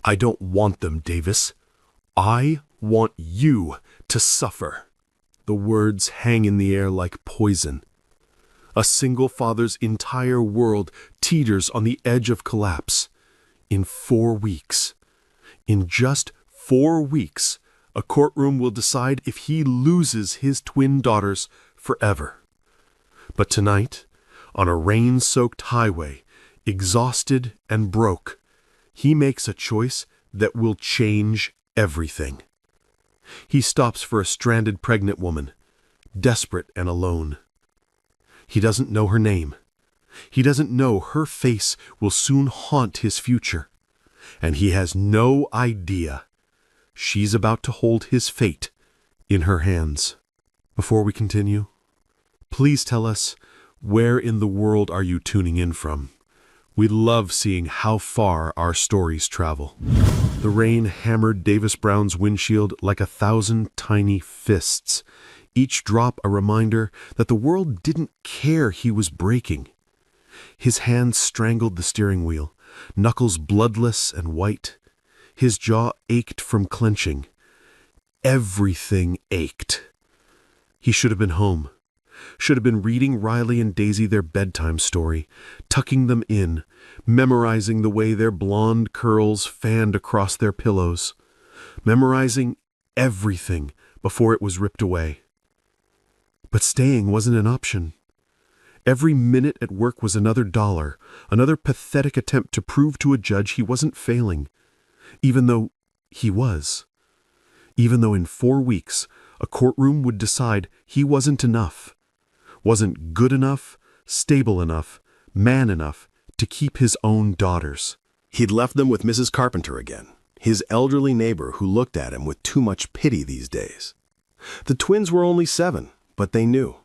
I don't want them, Davis. I want you to suffer. The words hang in the air like poison. A single father's entire world teeters on the edge of collapse. In 4 weeks. In just 4 weeks, a courtroom will decide if he loses his twin daughters forever. But tonight, on a rain-soaked highway, exhausted and broke, he makes a choice that will change everything. He stops for a stranded pregnant woman, desperate and alone. He doesn't know her name. He doesn't know her face will soon haunt his future. And he has no idea she's about to hold his fate in her hands. Before we continue, please tell us, where in the world are you tuning in from? We love seeing how far our stories travel. The rain hammered Davis Brown's windshield like 1,000 tiny fists, each drop a reminder that the world didn't care he was braking. His hands strangled the steering wheel, knuckles bloodless and white. His jaw ached from clenching. Everything ached. He should have been home. Should have been reading Riley and Daisy their bedtime story, tucking them in, memorizing the way their blonde curls fanned across their pillows, memorizing everything before it was ripped away. But staying wasn't an option. Every minute at work was another dollar, another pathetic attempt to prove to a judge he wasn't failing, even though he was. Even though in 4 weeks, a courtroom would decide he wasn't enough, wasn't good enough, stable enough, man enough to keep his own daughters. He'd left them with Mrs. Carpenter again, his elderly neighbor who looked at him with too much pity these days. The twins were only 7, but they knew.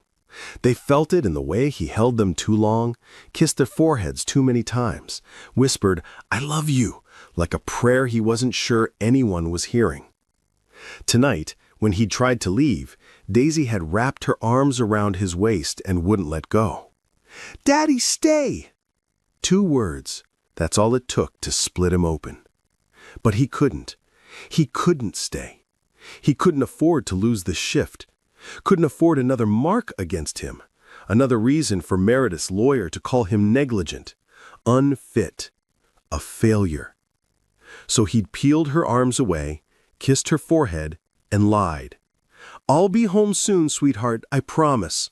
They felt it in the way he held them too long, kissed their foreheads too many times, whispered, "I love you," like a prayer he wasn't sure anyone was hearing. Tonight, when he tried to leave, Daisy had wrapped her arms around his waist and wouldn't let go. "Daddy, stay!" 2 words, that's all it took to split him open. But he couldn't. He couldn't stay. He couldn't afford to lose the shift. Couldn't afford another mark against him, another reason for Meredith's lawyer to call him negligent, unfit, a failure. So he'd peeled her arms away, kissed her forehead, and lied. "I'll be home soon, sweetheart, I promise."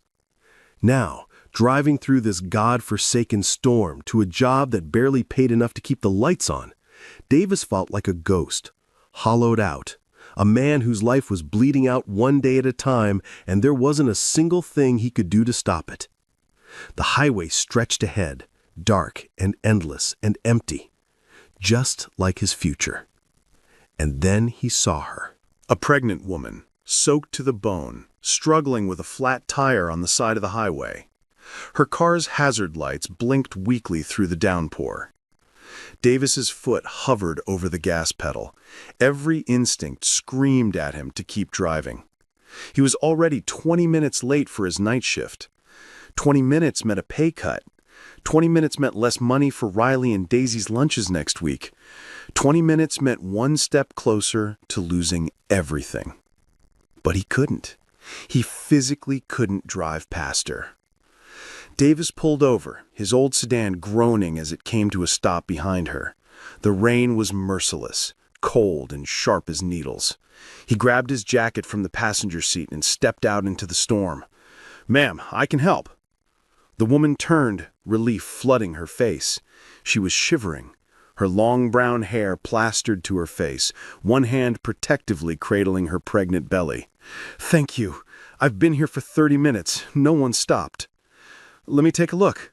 Now, driving through this God-forsaken storm to a job that barely paid enough to keep the lights on, Davis felt like a ghost, hollowed out, a man whose life was bleeding out one day at a time, and there wasn't a single thing he could do to stop it. The highway stretched ahead, dark and endless and empty, just like his future. And then he saw her. A pregnant woman, soaked to the bone, struggling with a flat tire on the side of the highway. Her car's hazard lights blinked weakly through the downpour. Davis's foot hovered over the gas pedal. Every instinct screamed at him to keep driving. He was already 20 minutes late for his night shift. 20 minutes meant a pay cut. 20 minutes meant less money for Riley and Daisy's lunches next week. 20 minutes meant one step closer to losing everything. But he couldn't. He physically couldn't drive past her. Davis pulled over, his old sedan groaning as it came to a stop behind her. The rain was merciless, cold and sharp as needles. He grabbed his jacket from the passenger seat and stepped out into the storm. "Ma'am, I can help." The woman turned, relief flooding her face. She was shivering, her long brown hair plastered to her face, one hand protectively cradling her pregnant belly. "Thank you. I've been here for 30 minutes. No one stopped." "Let me take a look."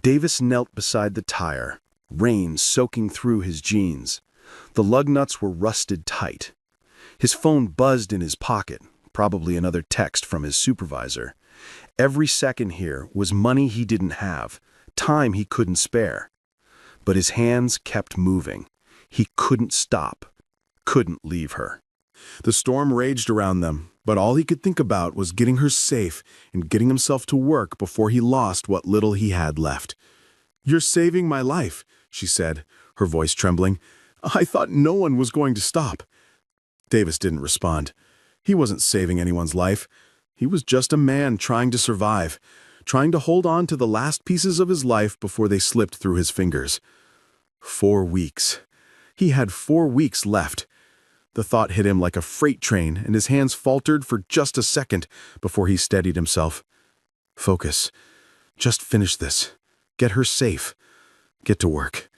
Davis knelt beside the tire, rain soaking through his jeans. The lug nuts were rusted tight. His phone buzzed in his pocket, probably another text from his supervisor. Every second here was money he didn't have, time he couldn't spare. But his hands kept moving. He couldn't stop, couldn't leave her. The storm raged around them, but all he could think about was getting her safe and getting himself to work before he lost what little he had left. "You're saving my life," she said, her voice trembling. I thought no one was going to stop. Davis didn't respond. He wasn't saving anyone's life. He was just a man trying to survive, trying to hold on to the last pieces of his life before they slipped through his fingers. 4 weeks. He had 4 weeks left. The thought hit him like a freight train, and his hands faltered for just a second before he steadied himself. Focus. Just finish this. Get her safe. Get to work.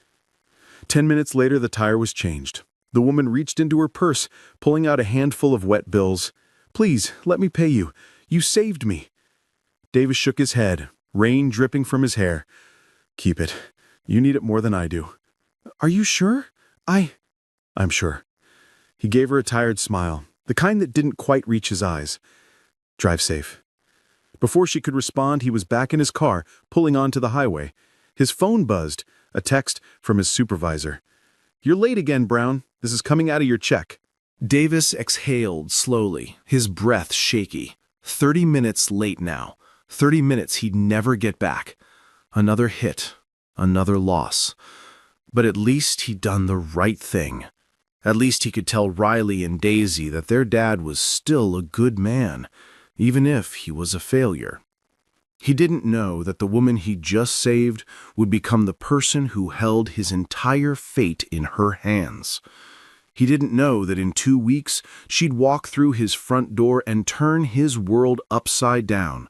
10 minutes later, the tire was changed. The woman reached into her purse, pulling out a handful of wet bills. "Please, let me pay you. You saved me." Davis shook his head, rain dripping from his hair. "Keep it. You need it more than I do." "Are you sure? I'm sure." He gave her a tired smile, the kind that didn't quite reach his eyes. "Drive safe." Before she could respond, he was back in his car, pulling onto the highway. His phone buzzed, a text from his supervisor. "You're late again, Brown. This is coming out of your check." Davis exhaled slowly, his breath shaky. 30 minutes late now. 30 minutes he'd never get back. Another hit, another loss. But at least he'd done the right thing. At least he could tell Riley and Daisy that their dad was still a good man, even if he was a failure. He didn't know that the woman he just saved would become the person who held his entire fate in her hands. He didn't know that in 2 weeks she'd walk through his front door and turn his world upside down,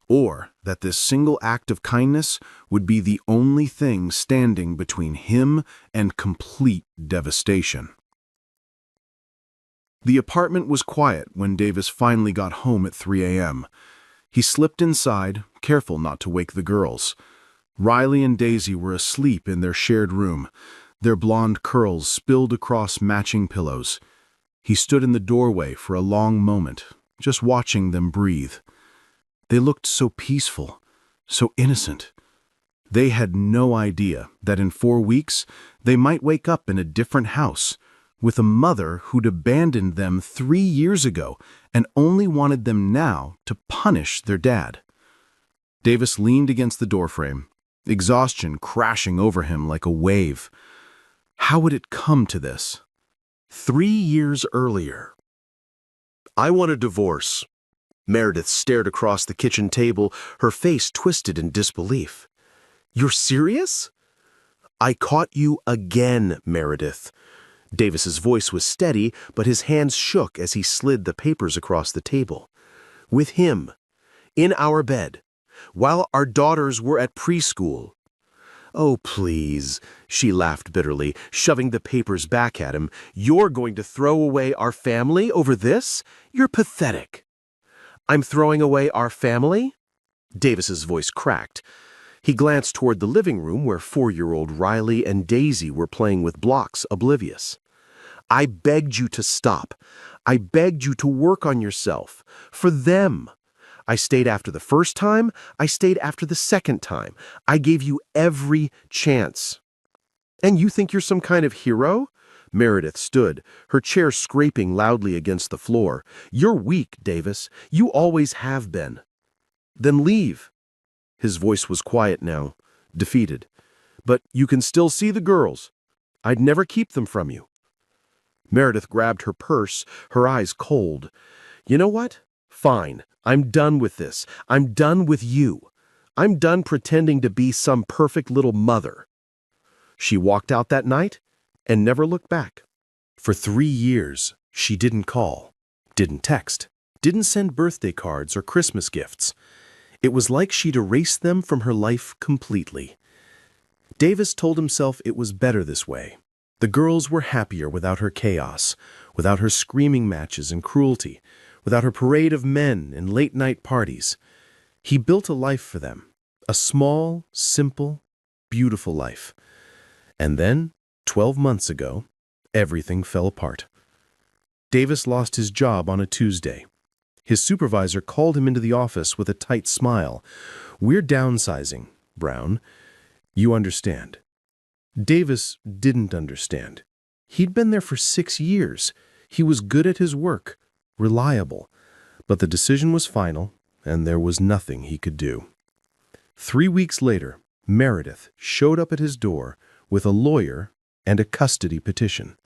or that this single act of kindness would be the only thing standing between him and complete devastation. The apartment was quiet when Davis finally got home at 3 a.m. He slipped inside, careful not to wake the girls. Riley and Daisy were asleep in their shared room, their blonde curls spilled across matching pillows. He stood in the doorway for a long moment, just watching them breathe. They looked so peaceful, so innocent. They had no idea that in 4 weeks they might wake up in a different house, with a mother who'd abandoned them 3 years ago and only wanted them now to punish their dad. Davis leaned against the doorframe, exhaustion crashing over him like a wave. How would it come to this? 3 years earlier. "I want a divorce." Meredith stared across the kitchen table, her face twisted in disbelief. "You're serious?" "I caught you again, Meredith." Davis's voice was steady, but his hands shook as he slid the papers across the table. "With him. In our bed. While our daughters were at preschool." "Oh, please," she laughed bitterly, shoving the papers back at him. "You're going to throw away our family over this? You're pathetic." "I'm throwing away our family?" Davis's voice cracked. He glanced toward the living room where 4-year-old Riley and Daisy were playing with blocks, oblivious. "I begged you to stop. I begged you to work on yourself. For them. I stayed after the first time. I stayed after the second time. I gave you every chance." "And you think you're some kind of hero?" Meredith stood, her chair scraping loudly against the floor. "You're weak, Davis. You always have been." "Then leave." His voice was quiet now, defeated. "But you can still see the girls. I'd never keep them from you." Meredith grabbed her purse, her eyes cold. "You know what? Fine. I'm done with this. I'm done with you. I'm done pretending to be some perfect little mother." She walked out that night and never looked back. For 3 years, she didn't call, didn't text, didn't send birthday cards or Christmas gifts. It was like she'd erased them from her life completely. Davis told himself it was better this way. The girls were happier without her chaos, without her screaming matches and cruelty, without her parade of men and late-night parties. He built a life for them, a small, simple, beautiful life. And then, 12 months ago, everything fell apart. Davis lost his job on a Tuesday. His supervisor called him into the office with a tight smile. "We're downsizing, Brown. You understand." Davis didn't understand. He'd been there for 6 years. He was good at his work, reliable. But the decision was final, and there was nothing he could do. 3 weeks later, Meredith showed up at his door with a lawyer and a custody petition.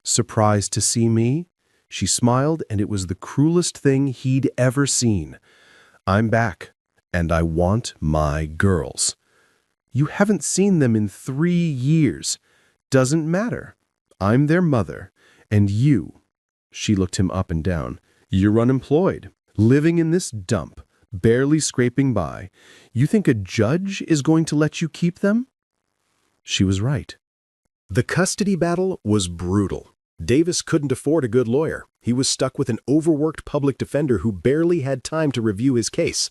Surprised to see me? She smiled, and it was the cruelest thing he'd ever seen. I'm back, and I want my girls. You haven't seen them in 3 years. Doesn't matter. I'm their mother, and you. She looked him up and down. You're unemployed, living in this dump, barely scraping by. You think a judge is going to let you keep them? She was right. The custody battle was brutal. Davis couldn't afford a good lawyer. He was stuck with an overworked public defender who barely had time to review his case.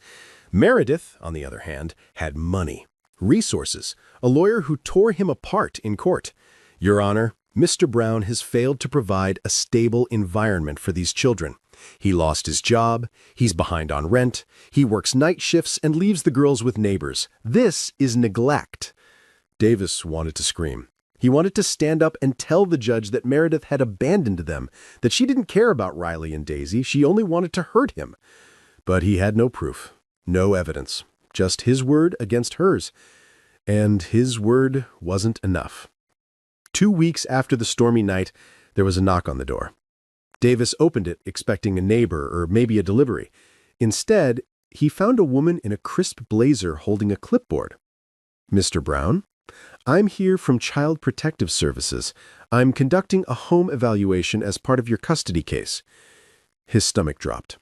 Meredith, on the other hand, had money, resources, a lawyer who tore him apart in court. Your Honor, Mr. Brown has failed to provide a stable environment for these children. He lost his job, he's behind on rent, he works night shifts and leaves the girls with neighbors. This is neglect. Davis wanted to scream. He wanted to stand up and tell the judge that Meredith had abandoned them, that she didn't care about Riley and Daisy, she only wanted to hurt him. But he had no proof, no evidence, just his word against hers. And his word wasn't enough. 2 weeks after the stormy night, there was a knock on the door. Davis opened it, expecting a neighbor or maybe a delivery. Instead, he found a woman in a crisp blazer holding a clipboard. Mr. Brown? I'm here from Child Protective Services. I'm conducting a home evaluation as part of your custody case. His stomach dropped.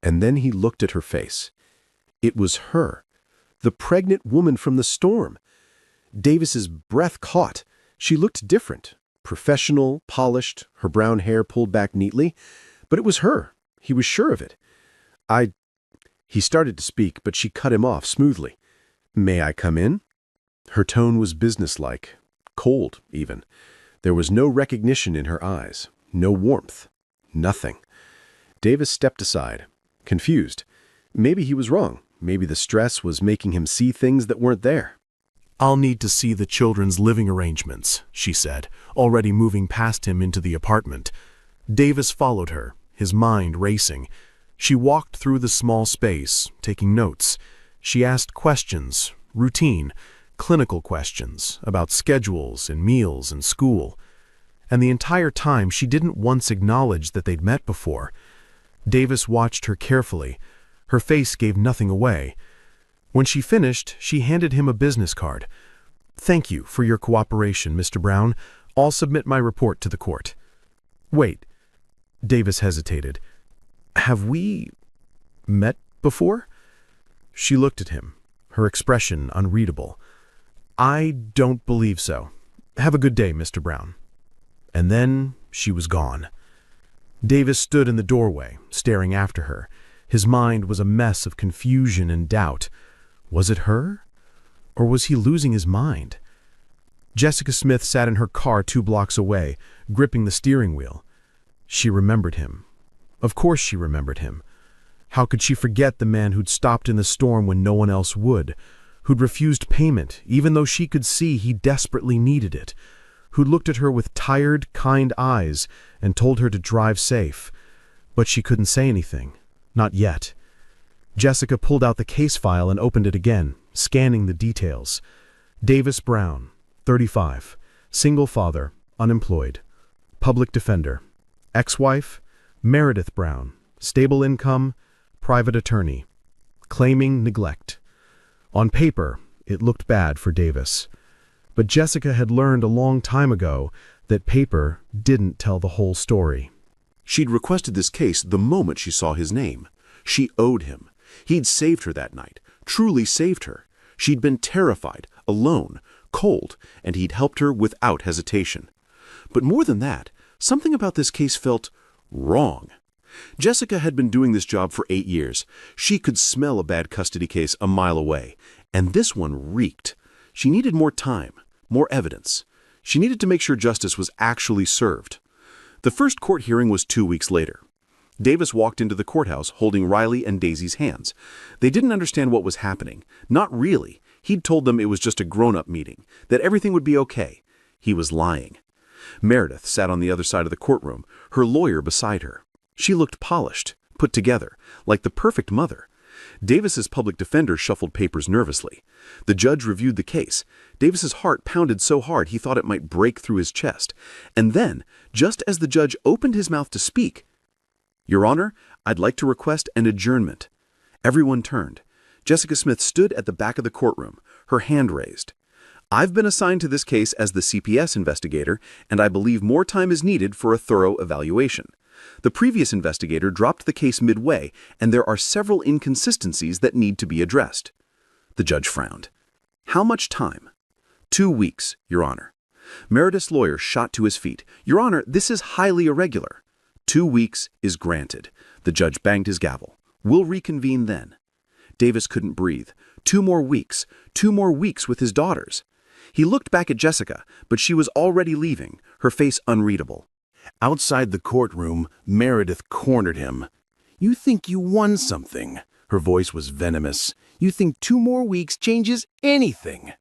And then he looked at her face. It was her, the pregnant woman from the storm. Davis's breath caught. She looked different, professional, polished, her brown hair pulled back neatly. But it was her. He was sure of it. He started to speak, but she cut him off smoothly. May I come in? Her tone was businesslike, cold even. There was no recognition in her eyes, no warmth, nothing. Davis stepped aside, confused. Maybe he was wrong. Maybe the stress was making him see things that weren't there. I'll need to see the children's living arrangements, she said, already moving past him into the apartment. Davis followed her, his mind racing. She walked through the small space, taking notes. She asked questions, routine, clinical questions about schedules and meals and school. And the entire time she didn't once acknowledge that they'd met before. Davis watched her carefully. Her face gave nothing away. When she finished, she handed him a business card. Thank you for your cooperation, Mr. Brown. I'll submit my report to the court. Wait. Davis hesitated. Have we met before? She looked at him, her expression unreadable. I don't believe so. Have a good day, Mr. Brown. And then she was gone. Davis stood in the doorway, staring after her. His mind was a mess of confusion and doubt. Was it her? Or was he losing his mind? Jessica Smith sat in her car 2 blocks away, gripping the steering wheel. She remembered him. Of course she remembered him. How could she forget the man who'd stopped in the storm when no one else would? Who'd refused payment, even though she could see he desperately needed it, who'd looked at her with tired, kind eyes and told her to drive safe. But she couldn't say anything. Not yet. Jessica pulled out the case file and opened it again, scanning the details. Davis Brown, 35, single father, unemployed, public defender, ex-wife, Meredith Brown, stable income, private attorney, claiming neglect. On paper, it looked bad for Davis. But Jessica had learned a long time ago that paper didn't tell the whole story. She'd requested this case the moment she saw his name. She owed him. He'd saved her that night, truly saved her. She'd been terrified, alone, cold, and he'd helped her without hesitation. But more than that, something about this case felt wrong. Jessica had been doing this job for 8 years. She could smell a bad custody case a mile away, and this one reeked. She needed more time, more evidence. She needed to make sure justice was actually served. The first court hearing was 2 weeks later. Davis walked into the courthouse holding Riley and Daisy's hands. They didn't understand what was happening. Not really. He'd told them it was just a grown-up meeting, that everything would be okay. He was lying. Meredith sat on the other side of the courtroom, her lawyer beside her. She looked polished, put together, like the perfect mother. Davis's public defender shuffled papers nervously. The judge reviewed the case. Davis's heart pounded so hard he thought it might break through his chest. And then, just as the judge opened his mouth to speak, "Your Honor, I'd like to request an adjournment." Everyone turned. Jessica Smith stood at the back of the courtroom, her hand raised. "I've been assigned to this case as the CPS investigator, and I believe more time is needed for a thorough evaluation. The previous investigator dropped the case midway, and there are several inconsistencies that need to be addressed." The judge frowned. "How much time?" 2 weeks, Your Honor." Meredith's lawyer shot to his feet. "Your Honor, this is highly irregular." 2 weeks is granted." The judge banged his gavel. "We'll reconvene then." Davis couldn't breathe. 2 more weeks. 2 more weeks with his daughters. He looked back at Jessica, but she was already leaving, her face unreadable. Outside the courtroom, Meredith cornered him. "You think you won something?" Her voice was venomous. "You think 2 more weeks changes anything?"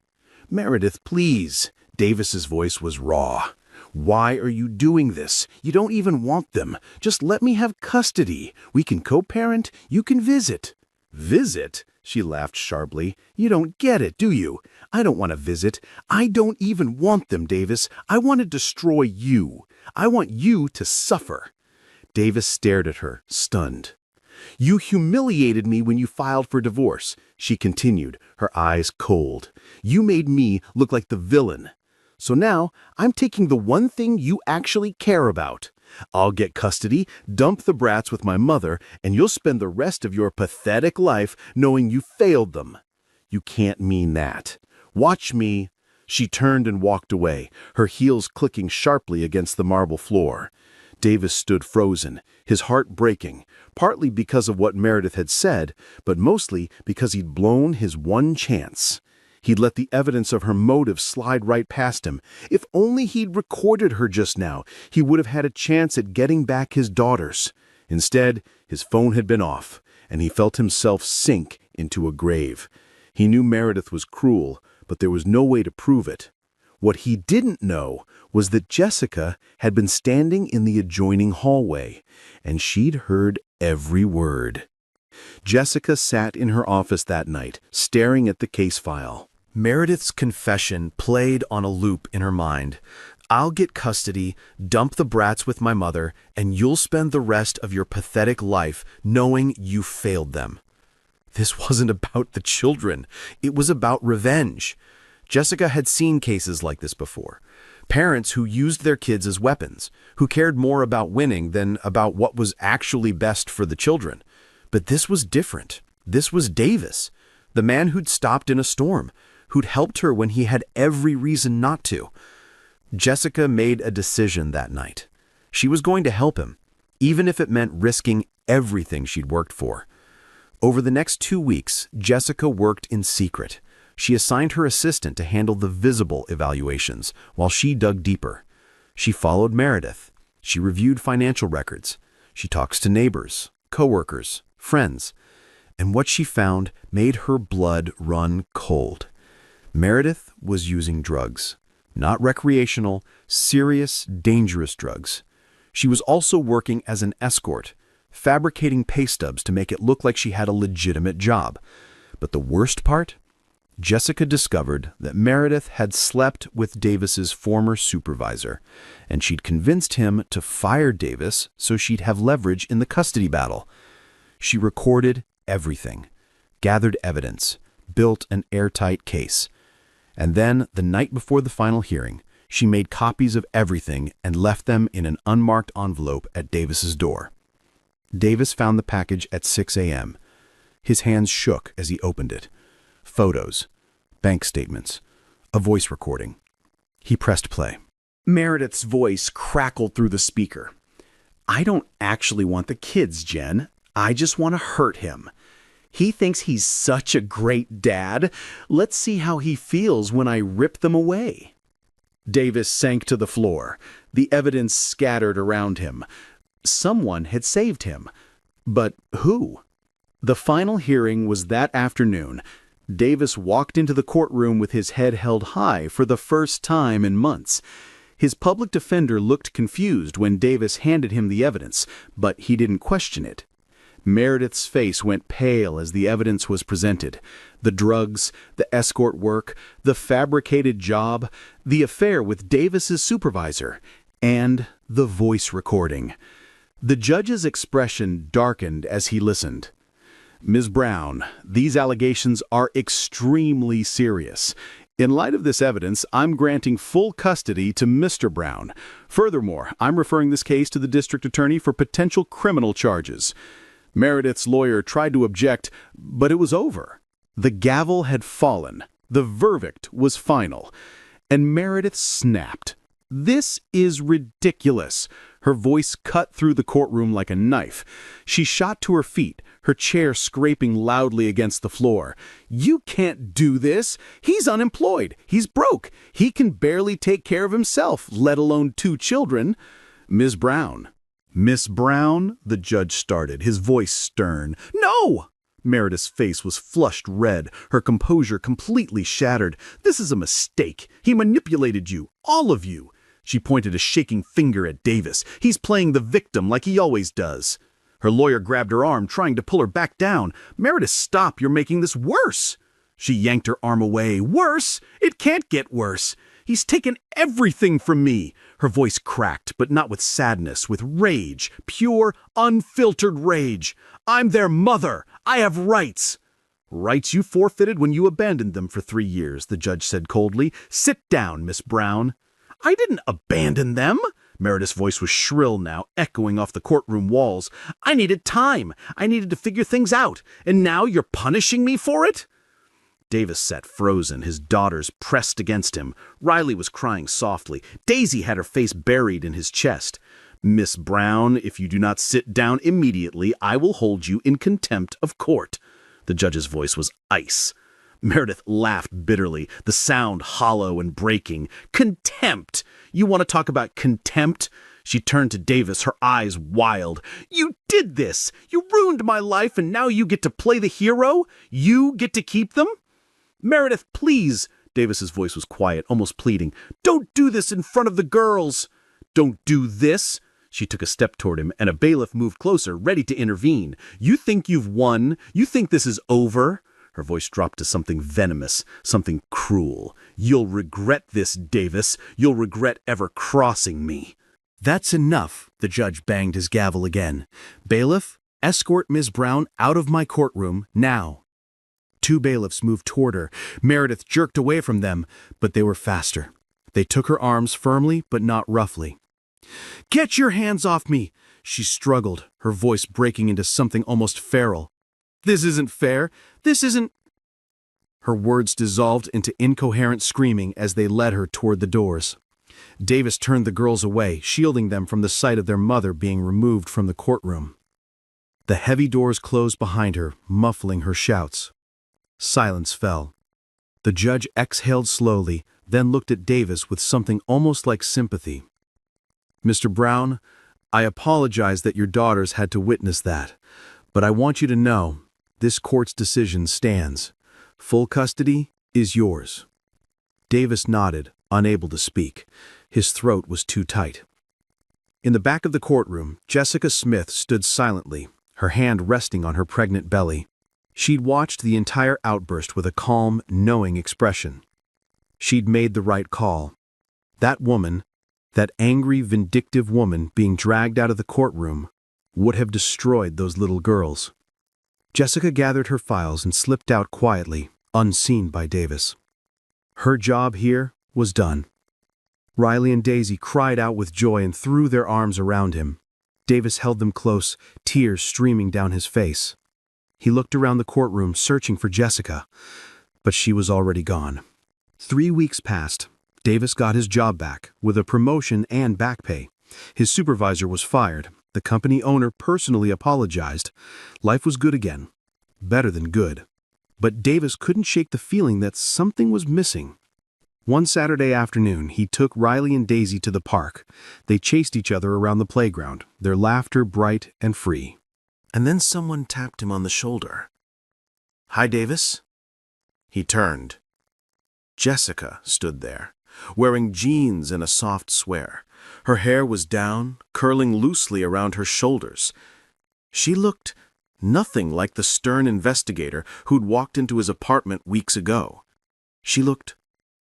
"Meredith, please." Davis's voice was raw. "Why are you doing this? You don't even want them. Just let me have custody. We can co-parent. You can visit." "Visit?" She laughed sharply. "You don't get it, do you? I don't want to visit. I don't even want them, Davis. I want to destroy you. I want you to suffer." Davis stared at her, stunned. "You humiliated me when you filed for divorce," she continued, her eyes cold. "You made me look like the villain. So now I'm taking the one thing you actually care about. I'll get custody, dump the brats with my mother, and you'll spend the rest of your pathetic life knowing you failed them. You can't mean that. Watch me." She turned and walked away, her heels clicking sharply against the marble floor. Davis stood frozen, his heart breaking, partly because of what Meredith had said, but mostly because he'd blown his one chance. He'd let the evidence of her motive slide right past him. If only he'd recorded her just now, he would have had a chance at getting back his daughters. Instead, his phone had been off, and he felt himself sink into a grave. He knew Meredith was cruel, but there was no way to prove it. What he didn't know was that Jessica had been standing in the adjoining hallway, and she'd heard every word. Jessica sat in her office that night, staring at the case file. Meredith's confession played on a loop in her mind. "I'll get custody, dump the brats with my mother, and you'll spend the rest of your pathetic life knowing you failed them." This wasn't about the children. It was about revenge. Jessica had seen cases like this before. Parents who used their kids as weapons, who cared more about winning than about what was actually best for the children. But this was different. This was Davis, the man who'd stopped in a storm, who'd helped her when he had every reason not to. Jessica made a decision that night. She was going to help him, even if it meant risking everything she'd worked for. Over the next 2 weeks, Jessica worked in secret. She assigned her assistant to handle the visible evaluations while she dug deeper. She followed Meredith. She reviewed financial records. She talks to neighbors, coworkers, friends. And what she found made her blood run cold. Meredith was using drugs. Not recreational, serious, dangerous drugs. She was also working as an escort, fabricating pay stubs to make it look like she had a legitimate job. But the worst part? Jessica discovered that Meredith had slept with Davis's former supervisor, and she'd convinced him to fire Davis so she'd have leverage in the custody battle. She recorded everything, gathered evidence, built an airtight case. And then, the night before the final hearing, she made copies of everything and left them in an unmarked envelope at Davis's door. Davis found the package at 6 a.m. His hands shook as he opened it. Photos, bank statements, a voice recording. He pressed play. Meredith's voice crackled through the speaker. "I don't actually want the kids, Jen. I just want to hurt him. He thinks he's such a great dad. Let's see how he feels when I rip them away." Davis sank to the floor. The evidence scattered around him. Someone had saved him. But who? The final hearing was that afternoon. Davis walked into the courtroom with his head held high for the first time in months. His public defender looked confused when Davis handed him the evidence, but he didn't question it. Meredith's face went pale as the evidence was presented. The drugs, the escort work, the fabricated job, the affair with Davis's supervisor, and the voice recording. The judge's expression darkened as he listened. Ms. Brown, these allegations are extremely serious. In light of this evidence, I'm granting full custody to Mr. Brown. Furthermore, I'm referring this case to the district attorney for potential criminal charges. Meredith's lawyer tried to object, but it was over. The gavel had fallen. The verdict was final. And Meredith snapped. This is ridiculous. Her voice cut through the courtroom like a knife. She shot to her feet, her chair scraping loudly against the floor. You can't do this. He's unemployed. He's broke. He can barely take care of himself, let alone 2 children. Ms. Brown. Miss Brown, the judge started, his voice stern. No! Meredith's face was flushed red, her composure completely shattered. This is a mistake. He manipulated you, all of you. She pointed a shaking finger at Davis. He's playing the victim like he always does. Her lawyer grabbed her arm, trying to pull her back down. Meredith, stop, you're making this worse. She yanked her arm away. Worse? It can't get worse. He's taken everything from me. Her voice cracked, but not with sadness, with rage, pure, unfiltered rage. I'm their mother. I have rights. Rights you forfeited when you abandoned them for 3 years, the judge said coldly. Sit down, Miss Brown. I didn't abandon them. Meredith's voice was shrill now, echoing off the courtroom walls. I needed time. I needed to figure things out. And now you're punishing me for it? Davis sat frozen, his daughters pressed against him. Riley was crying softly. Daisy had her face buried in his chest. Miss Brown, if you do not sit down immediately, I will hold you in contempt of court. The judge's voice was ice. Meredith laughed bitterly, the sound hollow and breaking. Contempt! You want to talk about contempt? She turned to Davis, her eyes wild. You did this! You ruined my life, and now you get to play the hero? You get to keep them? Meredith, please! Davis's voice was quiet, almost pleading. Don't do this in front of the girls! Don't do this! She took a step toward him, and a bailiff moved closer, ready to intervene. You think you've won? You think this is over? Her voice dropped to something venomous, something cruel. You'll regret this, Davis. You'll regret ever crossing me. That's enough, the judge banged his gavel again. Bailiff, escort Ms. Brown out of my courtroom now. 2 bailiffs moved toward her. Meredith jerked away from them, but they were faster. They took her arms firmly, but not roughly. Get your hands off me! She struggled, her voice breaking into something almost feral. This isn't fair. This isn't... Her words dissolved into incoherent screaming as they led her toward the doors. Davis turned the girls away, shielding them from the sight of their mother being removed from the courtroom. The heavy doors closed behind her, muffling her shouts. Silence fell. The judge exhaled slowly, then looked at Davis with something almost like sympathy. Mr. Brown, I apologize that your daughters had to witness that, but I want you to know this court's decision stands. Full custody is yours. Davis nodded, unable to speak. His throat was too tight. In the back of the courtroom, Jessica Smith stood silently, her hand resting on her pregnant belly. She'd watched the entire outburst with a calm, knowing expression. She'd made the right call. That woman, that angry, vindictive woman being dragged out of the courtroom, would have destroyed those little girls. Jessica gathered her files and slipped out quietly, unseen by Davis. Her job here was done. Riley and Daisy cried out with joy and threw their arms around him. Davis held them close, tears streaming down his face. He looked around the courtroom, searching for Jessica, but she was already gone. 3 weeks passed. Davis got his job back, with a promotion and back pay. His supervisor was fired. The company owner personally apologized. Life was good again. Better than good. But Davis couldn't shake the feeling that something was missing. One Saturday afternoon, he took Riley and Daisy to the park. They chased each other around the playground, their laughter bright and free. And then someone tapped him on the shoulder. "Hi, Davis." He turned. Jessica stood there, wearing jeans and a soft swear. Her hair was down, curling loosely around her shoulders. She looked Nothing like the stern investigator who'd walked into his apartment weeks ago. She looked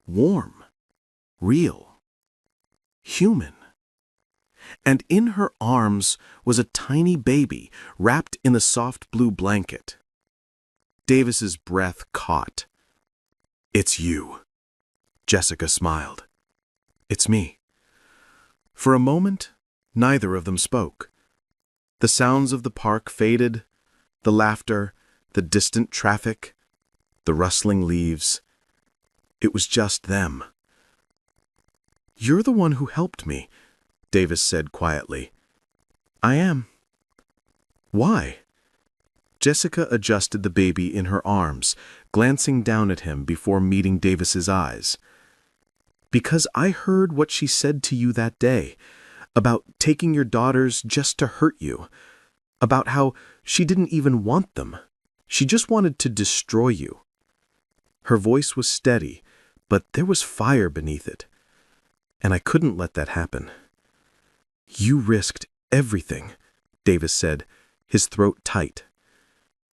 warm, real, human. And in her arms was a tiny baby wrapped in a soft blue blanket. Davis's breath caught. "It's you." Jessica smiled. "It's me." For a moment, neither of them spoke. The sounds of the park faded, the laughter, the distant traffic, the rustling leaves. It was just them. "You're the one who helped me," Davis said quietly. "I am." "Why?" Jessica adjusted the baby in her arms, glancing down at him before meeting Davis's eyes. "Because I heard what she said to you that day, about taking your daughters just to hurt you, about how she didn't even want them. She just wanted to destroy you." Her voice was steady, but there was fire beneath it. "And I couldn't let that happen." "You risked everything," Davis said, his throat tight.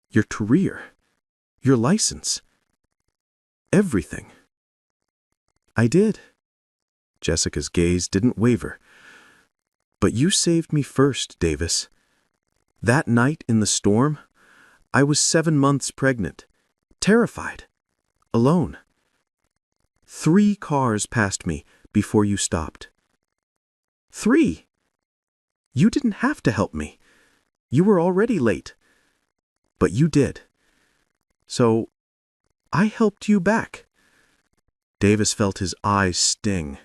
"Your career, your license, everything." "I did." Jessica's gaze didn't waver. "But you saved me first, Davis. That night in the storm, I was 7 months pregnant, terrified, alone. 3 cars passed me before you stopped. 3! You didn't have to help me. You were already late. But you did. So, I helped you back." Davis felt his eyes sting.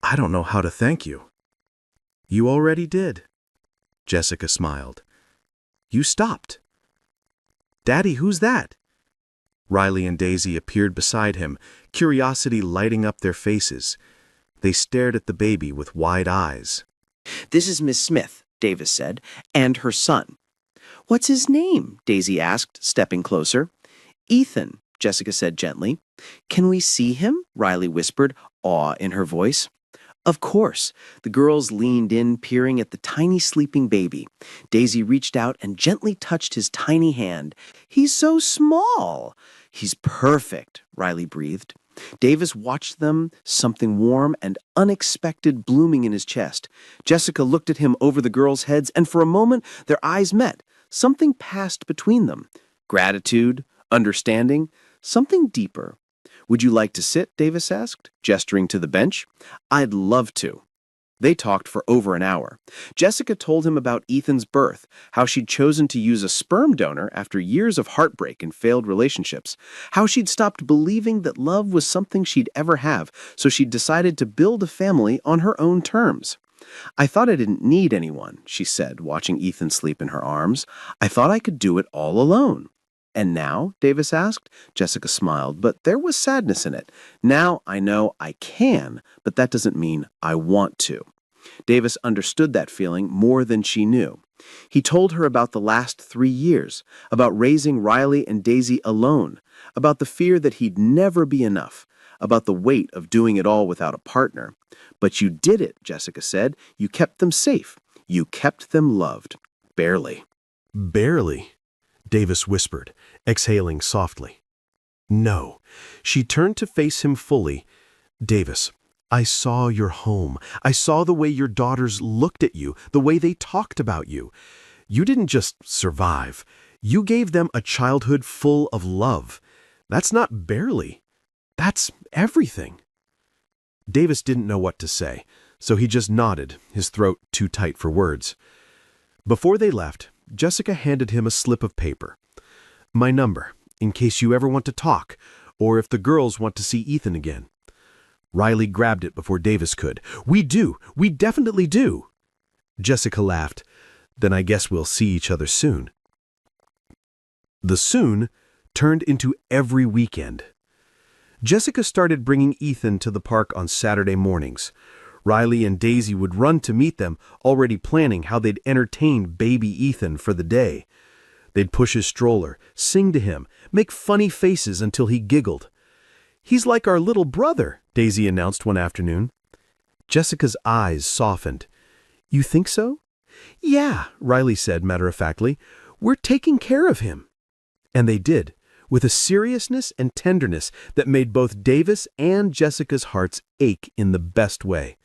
"I don't know how to thank you." "You already did." Jessica smiled. "You stopped." "Daddy, who's that?" Riley and Daisy appeared beside him, curiosity lighting up their faces. They stared at the baby with wide eyes. "This is Miss Smith," Davis said, "and her son." "What's his name?" Daisy asked, stepping closer. "Ethan," Jessica said gently. "Can we see him?" Riley whispered, awe in her voice. Of course. The girls leaned in, peering at the tiny sleeping baby. Daisy reached out and gently touched his tiny hand. "He's so small." "He's perfect," Riley breathed. Davis watched them, something warm and unexpected blooming in his chest. Jessica looked at him over the girls' heads, and for a moment their eyes met. Something passed between them. Gratitude, understanding, something deeper. "Would you like to sit?" Davis asked, gesturing to the bench. "I'd love to." They talked for over an hour. Jessica told him about Ethan's birth, how she'd chosen to use a sperm donor after years of heartbreak and failed relationships, how she'd stopped believing that love was something she'd ever have, so she'd decided to build a family on her own terms. "I thought I didn't need anyone," she said, watching Ethan sleep in her arms. "I thought I could do it all alone." "And now?" Davis asked. Jessica smiled, but there was sadness in it. "Now I know I can, but that doesn't mean I want to." Davis understood that feeling more than she knew. He told her about the last 3 years, about raising Riley and Daisy alone, about the fear that he'd never be enough, about the weight of doing it all without a partner. "But you did it," Jessica said. "You kept them safe. You kept them loved. Barely." "Barely," Davis whispered, exhaling softly. "No." She turned to face him fully. "Davis, I saw your home. I saw the way your daughters looked at you, the way they talked about you. You didn't just survive. You gave them a childhood full of love. That's not barely. That's everything." Davis didn't know what to say, so he just nodded, his throat too tight for words. Before they left, Jessica handed him a slip of paper. "My number, in case you ever want to talk, or if the girls want to see Ethan again." Riley grabbed it before Davis could. "We do! We definitely do!" Jessica laughed. "Then I guess we'll see each other soon." The soon turned into every weekend. Jessica started bringing Ethan to the park on Saturday mornings. Riley and Daisy would run to meet them, already planning how they'd entertain baby Ethan for the day. They'd push his stroller, sing to him, make funny faces until he giggled. "He's like our little brother," Daisy announced one afternoon. Jessica's eyes softened. "You think so?" "Yeah," Riley said matter-of-factly. We're taking care of him." And they did, with a seriousness and tenderness that made both Davis and Jessica's hearts ache in the best way.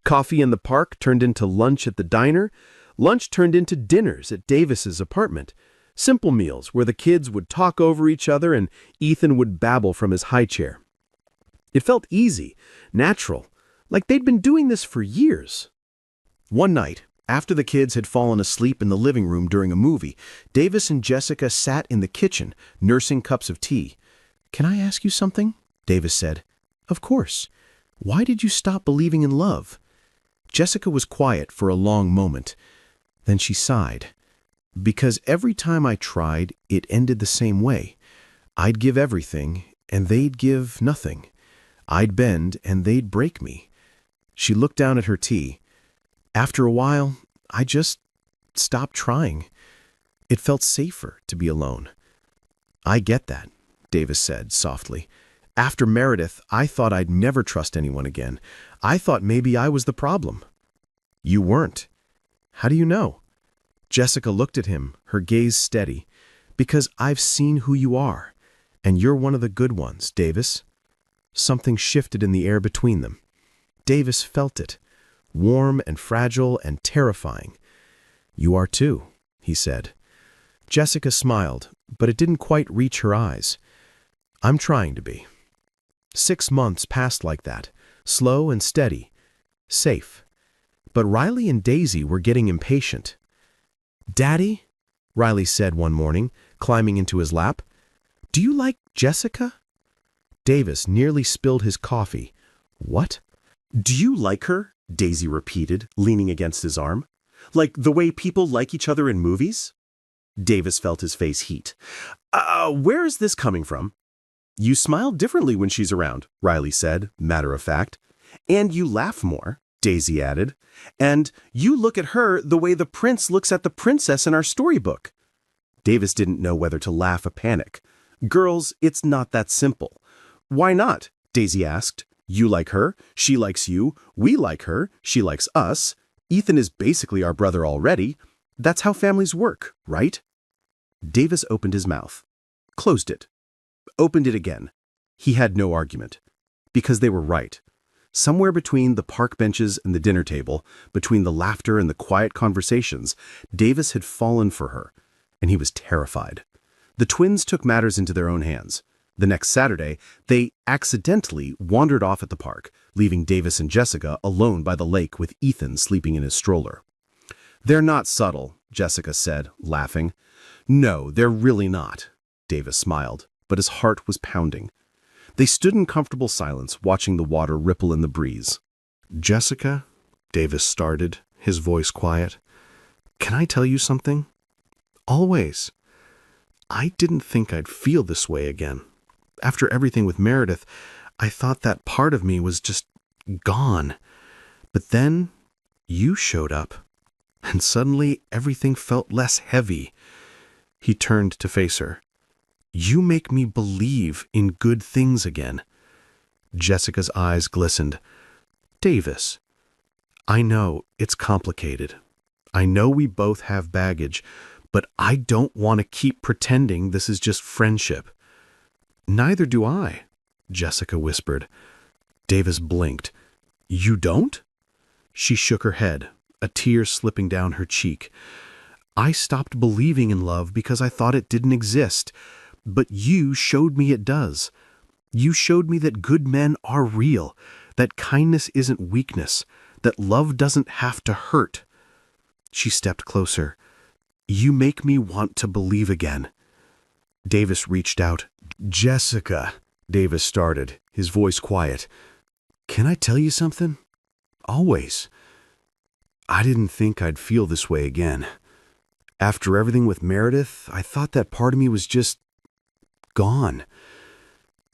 Coffee in the park turned into lunch at the diner. Lunch turned into dinners at Davis's apartment. Simple meals where the kids would talk over each other and Ethan would babble from his high chair. It felt easy, natural, like they'd been doing this for years. One night, after the kids had fallen asleep in the living room during a movie, Davis and Jessica sat in the kitchen, nursing cups of tea. "Can I ask you something?" Davis said. "Of course. Why did you stop believing in love?" Jessica was quiet for a long moment. Then she sighed. "Because every time I tried, it ended the same way. I'd give everything, and they'd give nothing. I'd bend, and they'd break me." She looked down at her tea. "After a while, I just stopped trying. It felt safer to be alone." "I get that," Davis said softly. "After Meredith, I thought I'd never trust anyone again. I thought maybe I was the problem." "You weren't." "How do you know?" Jessica looked at him, her gaze steady. "Because I've seen who you are, and you're one of the good ones, Davis." Something shifted in the air between them. Davis felt it, warm and fragile and terrifying. "You are too," he said. Jessica smiled, but it didn't quite reach her eyes. "I'm trying to be." 6 months passed like that, slow and steady, safe. But Riley and Daisy were getting impatient. "Daddy," Riley said one morning, climbing into his lap, "do you like Jessica?" Davis nearly spilled his coffee. "What?" "Do you like her?" Daisy repeated, leaning against his arm. "Like the way people like each other in movies?" Davis felt his face heat. Where is this coming from?" "You smile differently when she's around," Riley said, matter of fact. "And you laugh more," Daisy added. "And you look at her the way the prince looks at the princess in our storybook." Davis didn't know whether to laugh or panic. "Girls, it's not that simple." "Why not?" Daisy asked. "You like her, she likes you, we like her, she likes us. Ethan is basically our brother already. That's how families work, right?" Davis opened his mouth, closed it, opened it again. He had no argument. Because they were right. Somewhere between the park benches and the dinner table, between the laughter and the quiet conversations, Davis had fallen for her, and he was terrified. The twins took matters into their own hands. The next Saturday, they accidentally wandered off at the park, leaving Davis and Jessica alone by the lake with Ethan sleeping in his stroller. "They're not subtle," Jessica said, laughing. "No, they're really not." Davis smiled, but his heart was pounding. They stood in comfortable silence, watching the water ripple in the breeze. "Jessica," Davis started, his voice quiet, "can I tell you something? Always. I didn't think I'd feel this way again. After everything with Meredith, I thought that part of me was just gone. But then you showed up, and suddenly everything felt less heavy." He turned to face her. "You make me believe in good things again." Jessica's eyes glistened. "Davis, I know it's complicated. I know we both have baggage, but I don't want to keep pretending this is just friendship." "Neither do I," Jessica whispered. Davis blinked. "You don't?" She shook her head, a tear slipping down her cheek. "I stopped believing in love because I thought it didn't exist. But you showed me it does. You showed me that good men are real, that kindness isn't weakness, that love doesn't have to hurt." She stepped closer. "You make me want to believe again." Davis reached out. "Jessica," Davis started, his voice quiet. "Can I tell you something? Always. I didn't think I'd feel this way again. After everything with Meredith, I thought that part of me was just gone.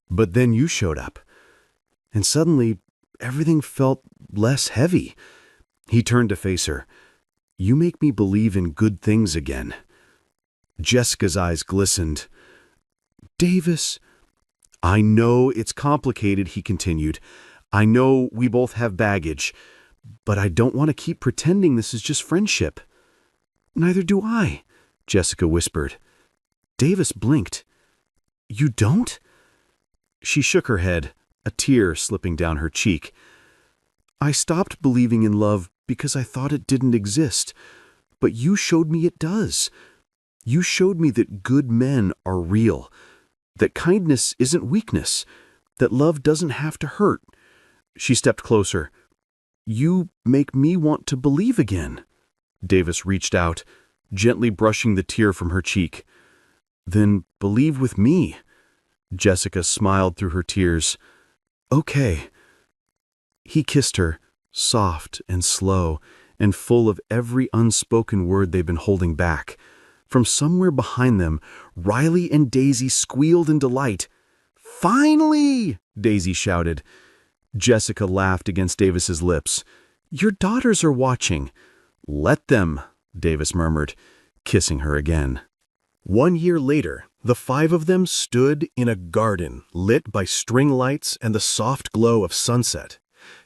But then you showed up, and suddenly everything felt less heavy." He turned to face her. "You make me believe in good things again." Jessica's eyes glistened. "Davis." "I know it's complicated," he continued. "I know we both have baggage, but I don't want to keep pretending this is just friendship." "Neither do I," Jessica whispered. Davis blinked. You don't? She shook her head, a tear slipping down her cheek. I stopped believing in love because I thought it didn't exist, but you showed me it does. You showed me that good men are real, that kindness isn't weakness, that love doesn't have to hurt. She stepped closer. You make me want to believe again. Davis reached out, gently brushing the tear from her cheek. Then believe with me. Jessica smiled through her tears. Okay. He kissed her, soft and slow, and full of every unspoken word they'd been holding back. From somewhere behind them, Riley and Daisy squealed in delight. Finally! Daisy shouted. Jessica laughed against Davis's lips. Your daughters are watching. Let them, Davis murmured, kissing her again. 1 year later, the 5 of them stood in a garden lit by string lights and the soft glow of sunset.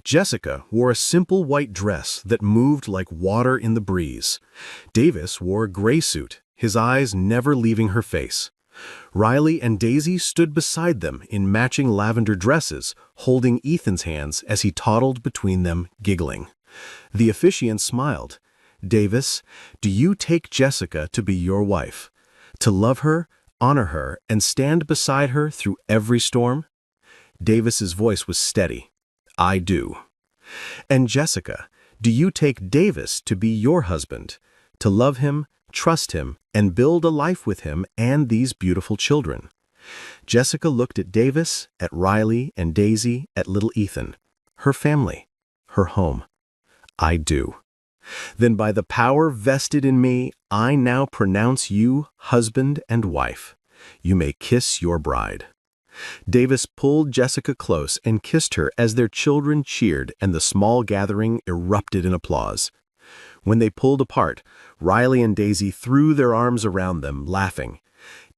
Jessica wore a simple white dress that moved like water in the breeze. Davis wore a gray suit, his eyes never leaving her face. Riley and Daisy stood beside them in matching lavender dresses, holding Ethan's hands as he toddled between them, giggling. The officiant smiled. Davis, do you take Jessica to be your wife? To love her, honor her, and stand beside her through every storm? Davis's voice was steady. I do. And Jessica, do you take Davis to be your husband? To love him, trust him, and build a life with him and these beautiful children? Jessica looked at Davis, at Riley and Daisy, at little Ethan. Her family, her home. I do. Then by the power vested in me, I now pronounce you husband and wife. You may kiss your bride. Davis pulled Jessica close and kissed her as their children cheered and the small gathering erupted in applause. When they pulled apart, Riley and Daisy threw their arms around them, laughing.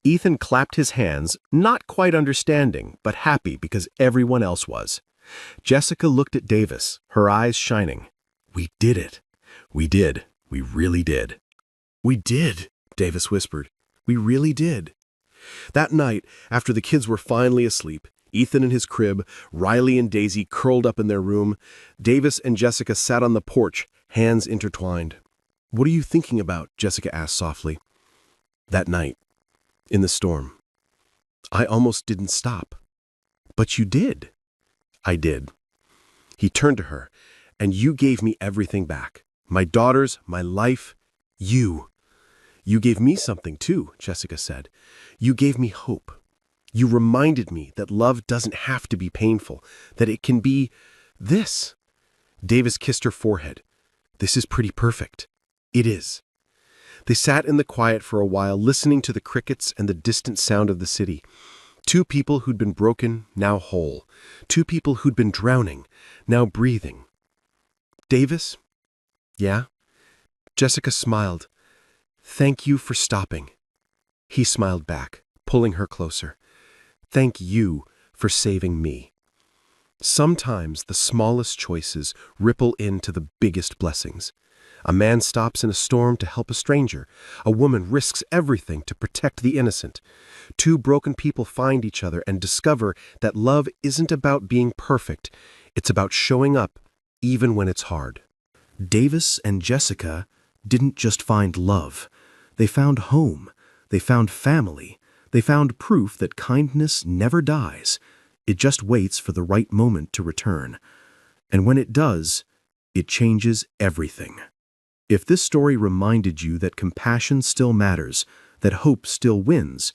Ethan clapped his hands, not quite understanding, but happy because everyone else was. Jessica looked at Davis, her eyes shining. We did it. We did. We really did. We did, Davis whispered. We really did. That night, after the kids were finally asleep, Ethan in his crib, Riley and Daisy curled up in their room, Davis and Jessica sat on the porch, hands intertwined. What are you thinking about? Jessica asked softly. That night, in the storm. I almost didn't stop. But you did. I did. He turned to her, and you gave me everything back. My daughters, my life, you. You gave me something too, Jessica said. You gave me hope. You reminded me that love doesn't have to be painful, that it can be this. Davis kissed her forehead. This is pretty perfect. It is. They sat in the quiet for a while, listening to the crickets and the distant sound of the city. 2 people who'd been broken, now whole. 2 people who'd been drowning, now breathing. Davis? Yeah? Jessica smiled. Thank you for stopping. He smiled back, pulling her closer. Thank you for saving me. Sometimes the smallest choices ripple into the biggest blessings. A man stops in a storm to help a stranger. A woman risks everything to protect the innocent. 2 broken people find each other and discover that love isn't about being perfect. It's about showing up, even when it's hard. Davis and Jessica didn't just find love. They found home. They found family. They found proof that kindness never dies. It just waits for the right moment to return. And when it does, it changes everything. If this story reminded you that compassion still matters, that hope still wins,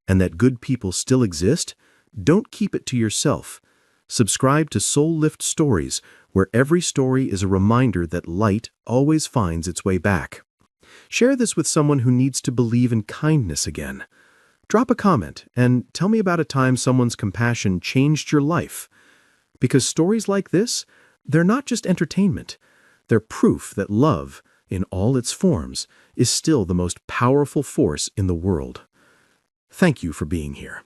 and that good people still exist, don't keep it to yourself. Subscribe to Soul Lift Stories, where every story is a reminder that light always finds its way back. Share this with someone who needs to believe in kindness again. Drop a comment and tell me about a time someone's compassion changed your life. Because stories like this, they're not just entertainment. They're proof that love, in all its forms, is still the most powerful force in the world. Thank you for being here.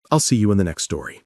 I'll see you in the next story.